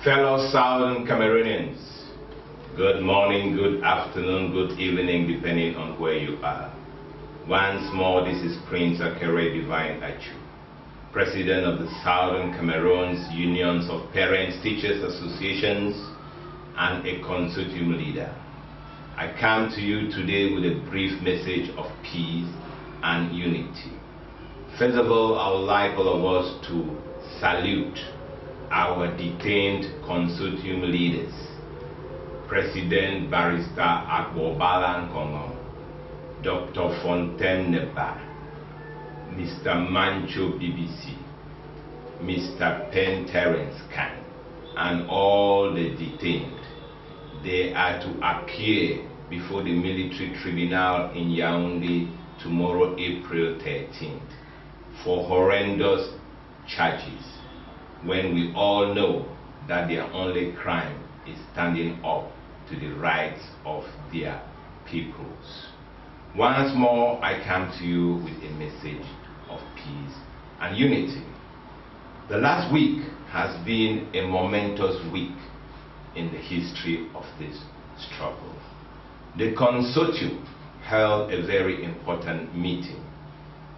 Fellow Southern Cameroonians, good morning, good afternoon, good evening, depending on where you are. Once more, this is Prince Akere Divine Achu, President of the Southern Cameroons Unions of Parents, Teachers Associations, and a Consortium leader. I come to you today with a brief message of peace and unity. First of all, I would like all of us to salute our detained Consortium leaders, President Barrister Akbo Balankongo, Dr. Fontaine Neba, Mr. Mancho BBC, Mr. Penn Terence Khan, and all the detained. They are to appear before the military tribunal in Yaoundé tomorrow, April 13th, for horrendous charges, when we all know that their only crime is standing up to the rights of their peoples. Once more, I come to you with a message of peace and unity. The last week has been a momentous week in the history of this struggle. The Consortium held a very important meeting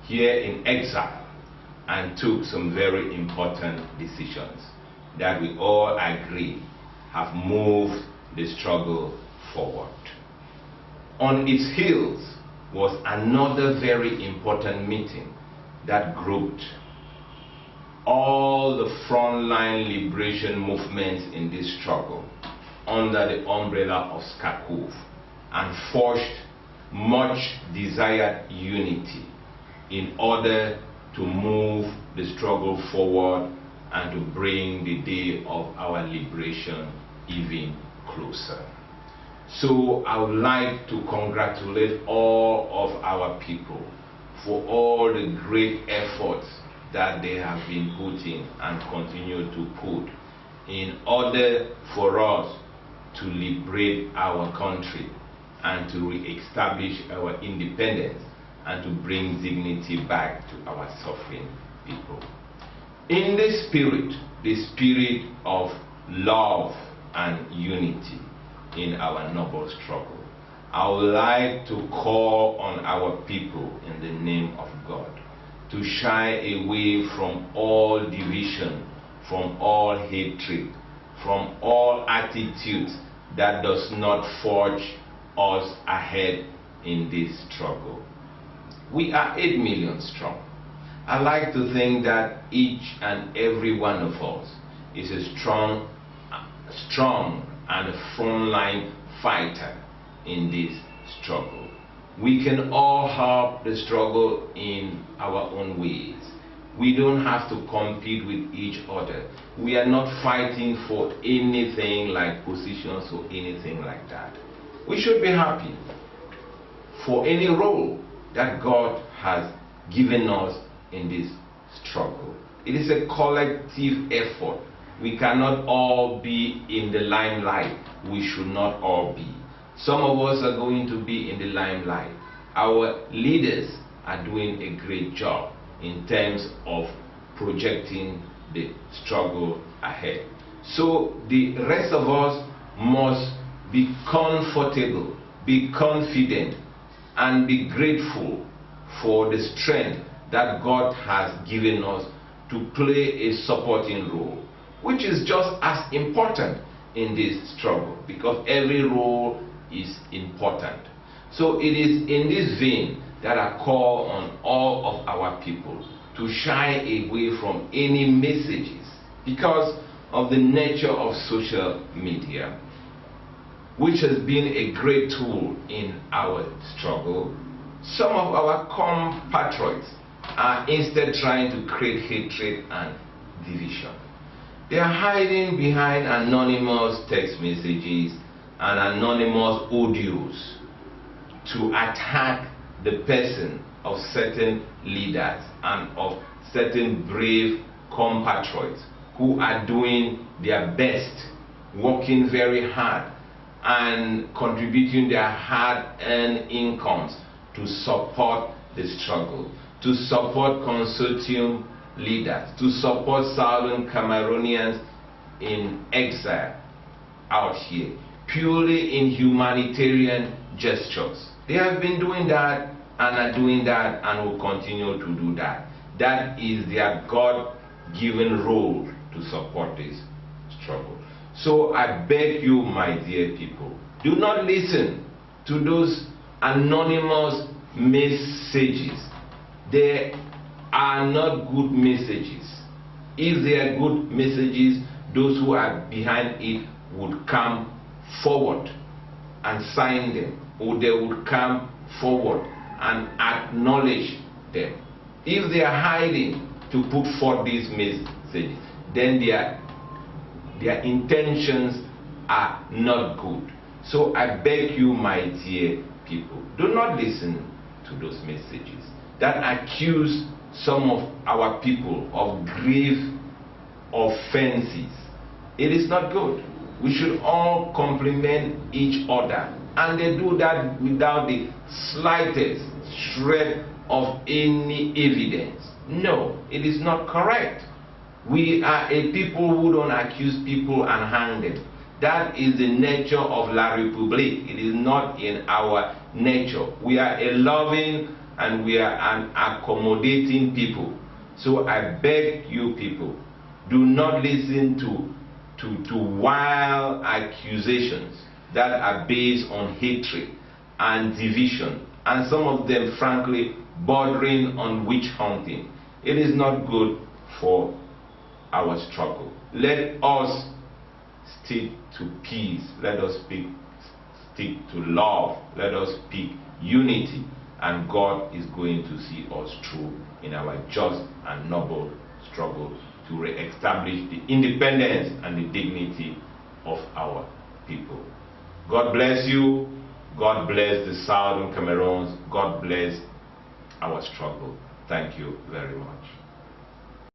here in exile and took some very important decisions that we all agree have moved the struggle forward. On its heels was another very important meeting that grouped all the frontline liberation movements in this struggle under the umbrella of SCACOV and forged much desired unity in order to move the struggle forward and to bring the day of our liberation even closer. So I would like to congratulate all of our people for all the great efforts that they have been putting and continue to put in order for us to liberate our country and to re-establish our independence and to bring dignity back to our suffering people. In this spirit, the spirit of love and unity in our noble struggle, I would like to call on our people in the name of God to shy away from all division, from all hatred, from all attitudes that does not forge us ahead in this struggle. We are 8 million strong. I like to think that each and every one of us is a strong and a frontline fighter in this struggle. We can all help the struggle in our own ways. We don't have to compete with each other. We are not fighting for anything like positions or anything like that. We should be happy for any role that God has given us in this struggle. It is a collective effort. We cannot all be in the limelight. We should not all be. Some of us are going to be in the limelight. Our leaders are doing a great job in terms of projecting the struggle ahead. So the rest of us must be comfortable, be confident, and be grateful for the strength that God has given us to play a supporting role, which is just as important in this struggle, because every role is important. So it is in this vein that I call on all of our people to shy away from any messages because of the nature of social media, which has been a great tool in our struggle. Some of our compatriots are instead trying to create hatred and division. They are hiding behind anonymous text messages and anonymous audios to attack the person of certain leaders and of certain brave compatriots who are doing their best, working very hard and contributing their hard-earned incomes to support the struggle, to support Consortium leaders, to support Southern Cameroonians in exile out here, purely in humanitarian gestures. They have been doing that and are doing that and will continue to do that. That is their God-given role to support this struggle. So I beg you, my dear people, do not listen to those anonymous messages. They are not good messages. If they are good messages, those who are behind it would come forward and sign them, or they would come forward and acknowledge them. If they are hiding to put forth these messages, then their intentions are not good. So I beg you, my dear people, do not listen to those messages that accuse some of our people of grave offenses. It is not good. We should all compliment each other, and they do that without the slightest shred of any evidence. No, it is not correct. We are a people who don't accuse people and hang them. That is the nature of La République. It is not in our nature. We are a loving and we are an accommodating people. So I beg you people, do not listen to wild accusations that are based on hatred and division, and some of them frankly bordering on witch hunting. It is not good for our struggle. Let us stick to peace. Let us stick to love. Let us speak unity, and God is going to see us through in our just and noble struggle to re-establish the independence and the dignity of our people. God bless you. God bless the Southern Cameroons. God bless our struggle. Thank you very much.